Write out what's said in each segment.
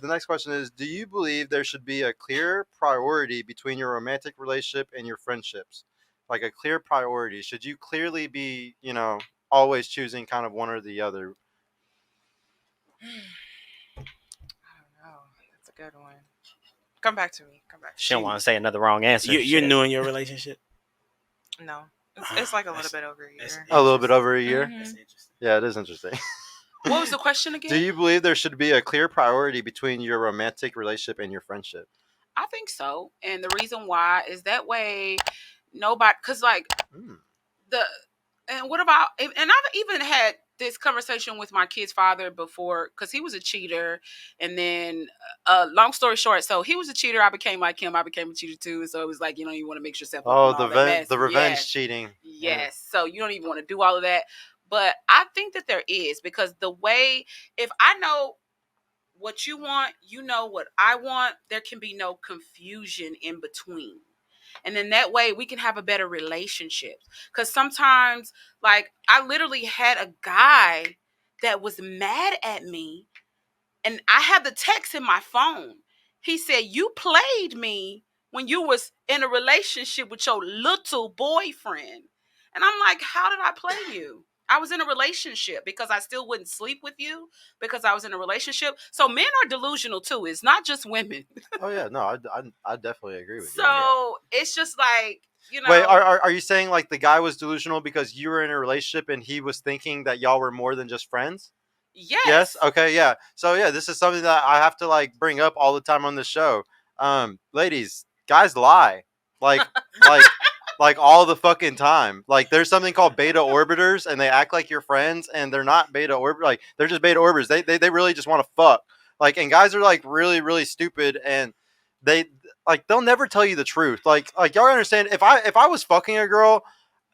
the next question is: do you believe there should be a clear priority between your romantic relationship and your friendships? Like a clear priority. Should you clearly be, always choosing kind of one or the other? I don't know. That's a good one. Come back to me. She don't want to say another wrong answer. You're new in your relationship? No. It's like a little bit over a year. A little bit over a year? Mhm. That's interesting. Yeah, it is interesting. What was the question again? Do you believe there should be a clear priority between your romantic relationship and your friendship? I think so. And the reason why is that way nobody, because like and what about, and I've even had this conversation with my kid's father before, because he was a cheater. And then, long story short, so he was a cheater. I became like him. I became a cheater too. So it was like, you want to mix yourself up. Oh, and all that mess. the revenge cheating. Yes. So you don't even want to do all of that. But I think that there is, because the way, if I know what you want, you know what I want, there can be no confusion in between. And then that way we can have a better relationship. Because sometimes, like, I literally had a guy that was mad at me, and I have the text in my phone. He said, "You played me when you was in a relationship with your little boyfriend." And I'm like, how did I play you? I was in a relationship, because I still wouldn't sleep with you because I was in a relationship. So men are delusional too. It's not just women. Oh yeah, no, I definitely agree with you. So it's just like, Wait, are you saying like the guy was delusional because you were in a relationship and he was thinking that y'all were more than just friends? Yes. Okay. Yeah. So yeah, this is something that I have to like bring up all the time on the show. Ladies, guys lie. Like, like all the fucking time. Like there's something called beta orbiters, and they act like you're friends, and they're not beta orbiters. Like they're just beta orbiters. They really just want to fuck. Like, and guys are like really, really stupid, and they'll never tell you the truth. Like y'all understand, if I was fucking a girl,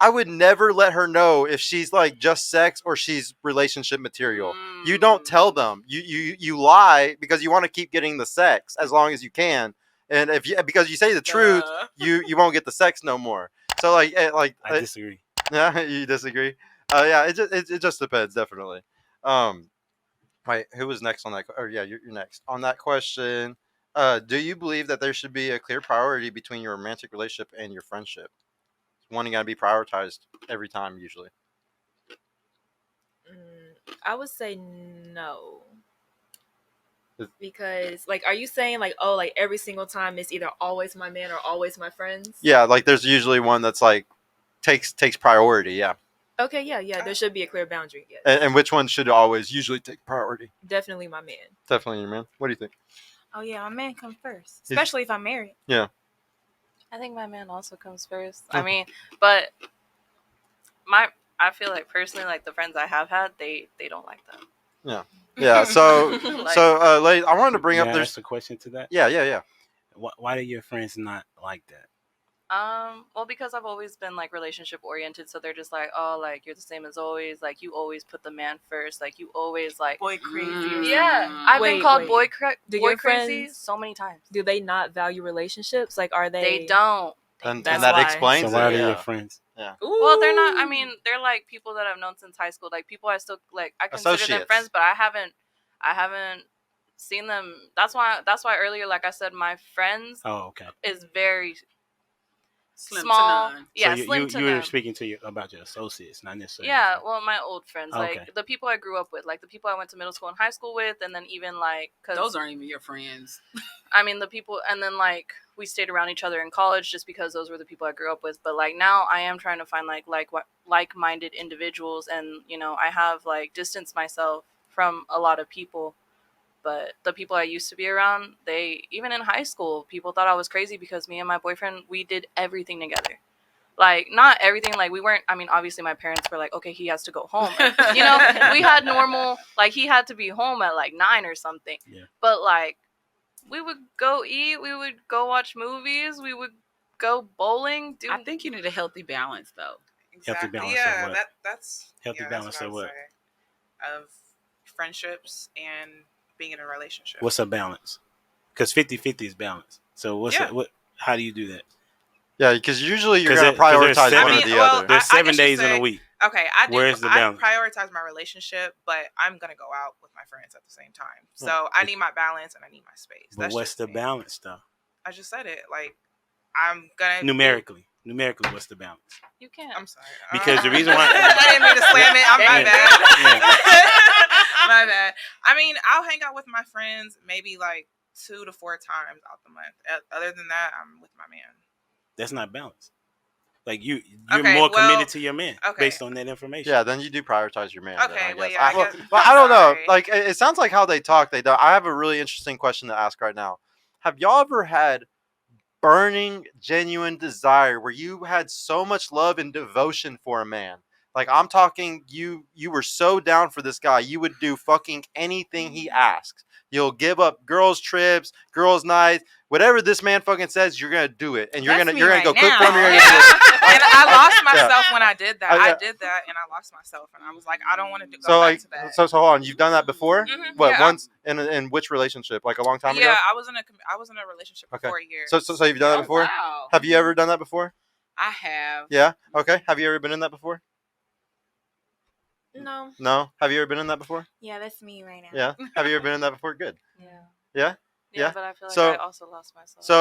I would never let her know if she's like just sex or she's relationship material. You don't tell them. You lie because you want to keep getting the sex as long as you can. And because you say the truth, you won't get the sex no more. So I disagree. Yeah, you disagree. Yeah, it just depends, definitely. Wait, who was next on that? Or yeah, you're next on that question. Do you believe that there should be a clear priority between your romantic relationship and your friendship? One got to be prioritized every time, usually. I would say no. Because, like, are you saying, like, oh, like, every single time it's either always my man or always my friends? Yeah, like, there's usually one that's, like, takes priority, yeah. Okay, yeah, there should be a clear boundary, yes. And which one should always usually take priority? Definitely my man. Definitely your man. What do you think? Oh, yeah, my man comes first, especially if I'm married. Yeah. I think my man also comes first. I mean, but I feel like personally, like the friends I have had, they don't like that. Yeah. Yeah, so ladies, I wanted to bring up. There's a question to that. Yeah. Why do your friends not like that? Well, because I've always been like relationship oriented, so they're just like, oh, like you're the same as always. Like you always put the man first. Like you always like boy crazy. Yeah, I've been called boy crazy friends, so many times. Do they not value relationships? Like, are they? They don't. And that explains. So why are they your friends? Yeah. Ooh. Well, they're not. I mean, they're like people that I've known since high school. Like people I still like. I consider them friends, but I haven't seen them. That's why earlier, like I said, my friends. Oh, okay. Is very slim small. To none. Yeah, so slim to you none. were speaking about your associates, not necessarily. Yeah, well, my old friends, okay. Like the people I grew up with, like the people I went to middle school and high school with, and then even like those aren't even your friends. I mean, the people, and then like we stayed around each other in college just because those were the people I grew up with. But like now, I am trying to find like-minded individuals, and I have like distanced myself from a lot of people. But the people I used to be around, even in high school, people thought I was crazy because me and my boyfriend, we did everything together. Like, not everything, like, we weren't, I mean, obviously my parents were like, okay, he has to go home. And, we had normal, like, he had to be home at, like, 9 or something. Yeah. But, like, we would go eat, we would go watch movies, we would go bowling. I think you need a healthy balance, though. Exactly. Healthy balance yeah, of what? That's healthy balance of what? Of friendships and being in a relationship. What's a balance? Because 50-50 is balance. So how do you do that? Yeah, because usually you're going to prioritize one or the other. There's 7 days in a week. Okay, I do. Where's the I balance? prioritize my relationship, but I'm gonna go out with my friends at the same time. So I need my balance and I need my space. But That's what's just the me. balance though? I just said it. Like I'm gonna Numerically, what's the balance? You can't. I'm sorry. Because the reason why- I didn't mean to slam it. I'm my Yeah. bad. Yeah. My bad. I mean, I'll hang out with my friends maybe like 2 to 4 times out the month. Other than that, I'm with my man. That's not balanced. Like you're Okay, more well, committed to your man okay. based on that information. Yeah, then you do prioritize your man. then, Okay, I well, guess. yeah, I guess- But I'm I don't know. sorry. Like, it sounds like how they talk. They don't. I have a really interesting question to ask right now. Have y'all ever had burning, genuine desire where you had so much love and devotion for a man? Like, I'm talking, you were so down for this guy, you would do fucking anything he asks. You'll give up girls' trips, girls' nights, whatever this man fucking says, you're gonna do it, and you're That's gonna me you're gonna right go cook now. for him. You're gonna Yeah. do this. And I lost Yeah. myself when I did that. Yeah. I did that and I lost myself, and I was like, I don't want to go So back like, to that. so hold on. You've done that before? Mhm, What yeah, once in which relationship? Like a long time yeah, ago? I was in a relationship for Okay. 4 years. So you've done that Oh, before? wow. Have you ever done that before? I have. Yeah. Okay. Have you ever been in that before? No. No. Have you ever been in that before? Yeah, that's me right now. Yeah. Have you ever been in that before? Good. Yeah. Yeah. Yeah, Yeah. but I feel like So- I also lost myself. So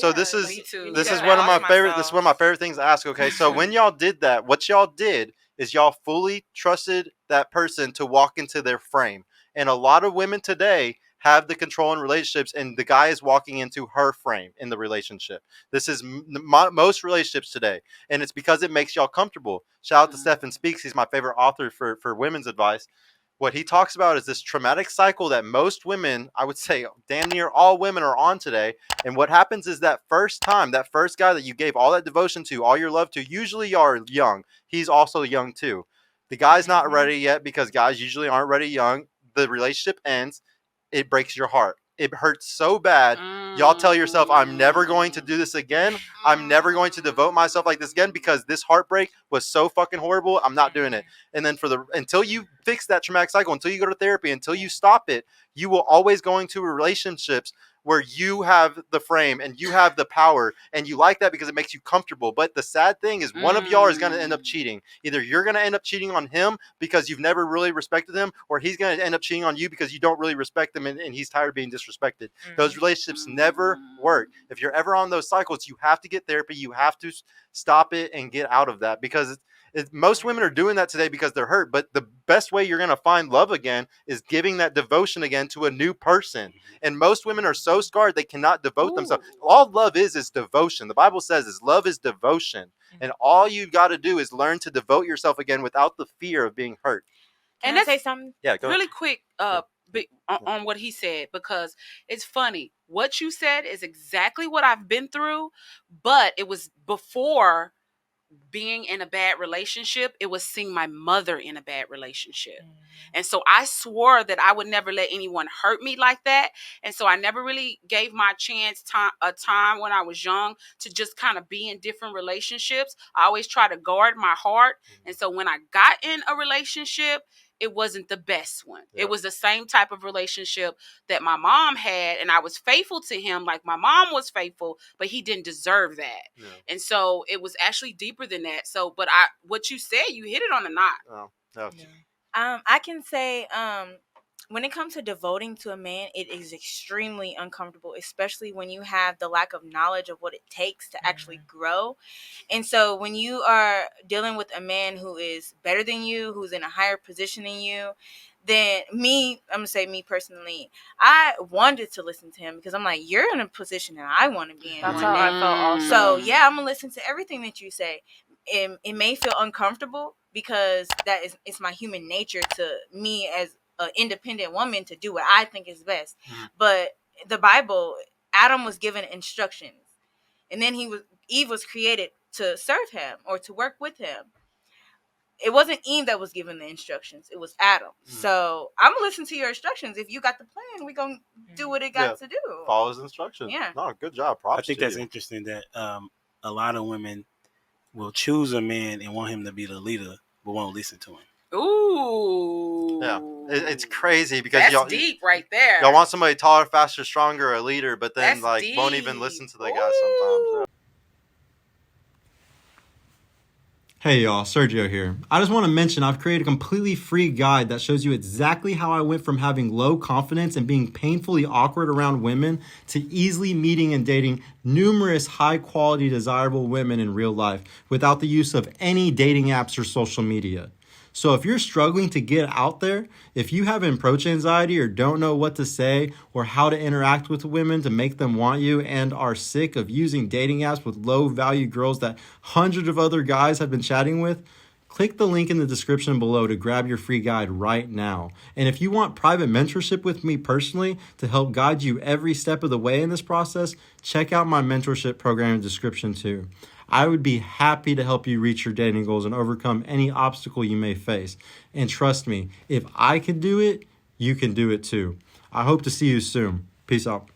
Yeah, this is Me too. this Yeah, is I one of my lost favorite. This is myself. one of my favorite things to ask. Okay, so when y'all did that, what y'all did is y'all fully trusted that person to walk into their frame, and a lot of women today have the control in relationships, and the guy is walking into her frame in the relationship. This is most relationships today, and it's because it makes y'all comfortable. Shout out to Stephen Speaks. He's my favorite author for women's advice. What he talks about is this traumatic cycle that most women, I would say damn near all women, are on today. And what happens is that first time, that first guy that you gave all that devotion to, all your love to, usually y'all are young. He's also young too. The guy's not ready yet because guys usually aren't ready young. The relationship ends. It breaks your heart. It hurts so bad. Y'all tell yourself, I'm never going to do this again. I'm never going to devote myself like this again because this heartbreak was so fucking horrible. I'm not doing it. And then until you fix that traumatic cycle, until you go to therapy, until you stop it, you will always go into relationships where you have the frame and you have the power and you like that because it makes you comfortable. But the sad thing is one of y'all is going to end up cheating. Either you're going to end up cheating on him because you've never really respected him, or he's going to end up cheating on you because you don't really respect him and he's tired of being disrespected. Those relationships never work. If you're ever on those cycles, you have to get therapy. You have to stop it and get out of that because most women are doing that today because they're hurt. But the best way you're going to find love again is giving that devotion again to a new person. And most women are so scarred they cannot devote themselves. All love is devotion. The Bible says love is devotion. And all you've got to do is learn to devote yourself again without the fear of being hurt. Can And I say something? Yeah, go really ahead. quick on what he said, because it's funny. What you said is exactly what I've been through, but it was before being in a bad relationship. It was seeing my mother in a bad relationship. And so I swore that I would never let anyone hurt me like that. And so I never really gave my chance a time when I was young to just kind of be in different relationships. I always try to guard my heart. And so when I got in a relationship, it wasn't the best one. Yeah. It was the same type of relationship that my mom had, and I was faithful to him like my mom was faithful, but he didn't deserve that. Yeah. And so it was actually deeper than that. So, but what you said, you hit it on the knot. Oh, no. I can say, when it comes to devoting to a man, it is extremely uncomfortable, especially when you have the lack of knowledge of what it takes to actually grow. And so when you are dealing with a man who is better than you, who's in a higher position than you, then I'm going to say me personally, I wanted to listen to him because I'm like, you're in a position that I want to be in. That's one how day. I felt also. So yeah, I'm going to listen to everything that you say. It may feel uncomfortable because it's my human nature to me as an independent woman to do what I think is best. But the Bible, Adam was given instructions, and then Eve was created to serve him or to work with him. It wasn't Eve that was given the instructions. It was Adam. So I'm going to listen to your instructions. If you got the plan, we're going to do what it got to do. Follow his instructions. Yeah. No, good job. Props I think to that's you. interesting that a lot of women will choose a man and want him to be the leader, but won't listen to him. Ooh. Yeah. It's crazy because That's y'all deep right there. y'all want somebody taller, faster, stronger, a leader, but then That's won't even deep. listen to the guy sometimes. Hey y'all, Sergio here. I just want to mention I've created a completely free guide that shows you exactly how I went from having low confidence and being painfully awkward around women to easily meeting and dating numerous high quality desirable women in real life without the use of any dating apps or social media. So if you're struggling to get out there, if you have approach anxiety or don't know what to say or how to interact with women to make them want you and are sick of using dating apps with low value girls that hundreds of other guys have been chatting with, click the link in the description below to grab your free guide right now. And if you want private mentorship with me personally to help guide you every step of the way in this process, check out my mentorship program in the description too. I would be happy to help you reach your dating goals and overcome any obstacle you may face. And trust me, if I can do it, you can do it too. I hope to see you soon. Peace out.